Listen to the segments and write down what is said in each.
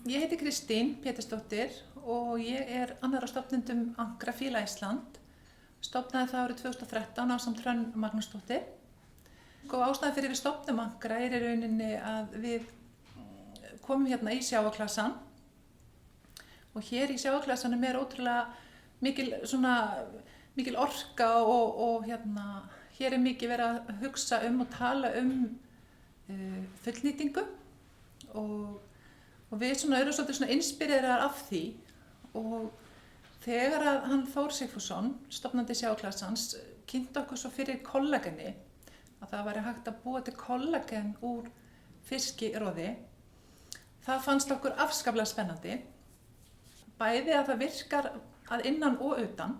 Ég heiti Kristín Pétursdóttir og ég annar af stofnendum Ankra Fíla Ísland. Stofnaði það árið 2013 ásamt Hrönn Magnúsdóttir. Ástæðan fyrir við stofnum Ankra í rauninni að við komum hérna í sjávarklasann og hér í sjávarklasanum ótrúlega mikil orka og hér mikið verið að hugsa og tala fullnýtingu og við erum svolítið inspíreraðar af því og þegar að hann Þór Sigfússon, stofnandi sjávarklasans, kynnti okkur svo fyrir kollageni að það væri hægt að búa til kollagen úr fiskiroði. Það fannst okkur afskaplega spennandi, bæði að það virkar að innan og utan.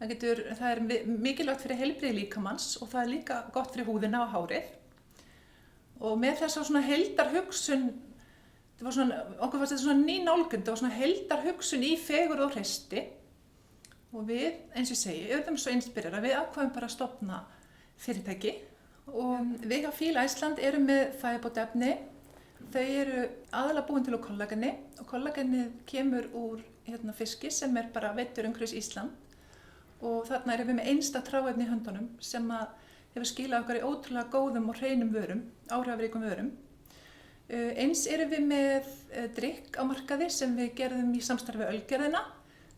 Það mikilvægt fyrir heilbrigði líkamans og það líka gott fyrir húðina og hárið. Og með þessa heildarhugsun, okkur fannst þetta ný nálgun, það var heildarhugsun í fegurð og hreysti. Og við, eins og ég segi, urðum svo inspíreraðar, við ákváðum bara að stofna fyrirtæki. Og við hjá Fíla Ísland erum með fæðubótaefni. Þau eru aðalega búin til úr kollageni og kollagenið kemur úr fiski sem bara veiddur umhverfis Ísland. Og þarna erum við með einstakt hráefni í höndunum sem hefur skilað okkar í ótrúlega góðum og hreinum vörum, áhrifaríkum vörum. Eins erum við með drykk á markaði sem við gerðum í samstarfi við Ölgerðina,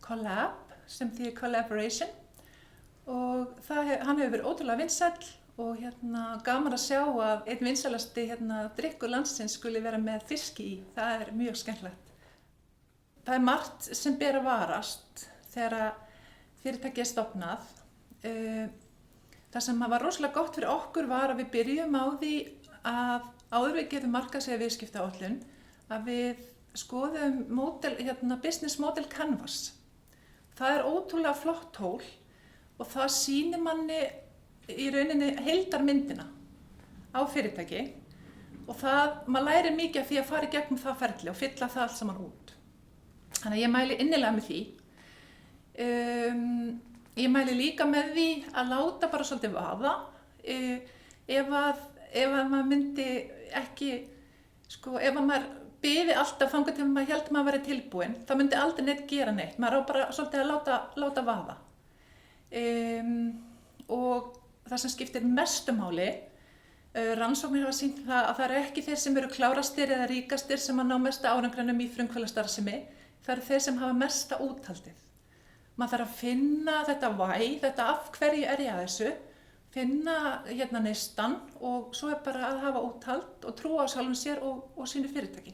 Collab, sem þýðir Collaboration. Og hann hefur verið ótrúlega vinsæll og gaman að sjá að einn vinsælasti drykkur landsins skuli vera með fiski í. Það er mjög skemmtilegt. Það margt sem ber að varast þegar fyrirtækið stofnað. Það sem var rosalega gott fyrir okkur var að við byrjum á því að áður við getum markaðslega viðskiptaáætlun að við skoðum business model canvas. Það er ótrúlega flott tól og það sýnir manni í rauninni heildarmyndina á fyrirtæki og maður lærir mikið af því að fara í gegnum það ferli og fylla það allt saman út. Þannig að ég mæli innilega með því. Ég mæli líka með því að láta bara svolítið vaða. Ef maður myndi ekki, ef maður biði alltaf þangað til maður hélt maður væri tilbúinn, þá myndi aldrei neitt gera neitt. Maður á bara svolítið að láta vaða. Og það sem skiptir mestu máli, rannsóknir hafa sýnt að það eru ekki þeir sem eru klárastir eða ríkastir sem ná mesta árangrinum í frumkvöðlastarfsemi. Það eru þeir sem hafa mesta úthaldið. Maður þarf að finna þetta þetta af hverju ég að þessu, finna neistan og svo bara að hafa úthald og trúa á sjálfum sér og sínu fyrirtæki.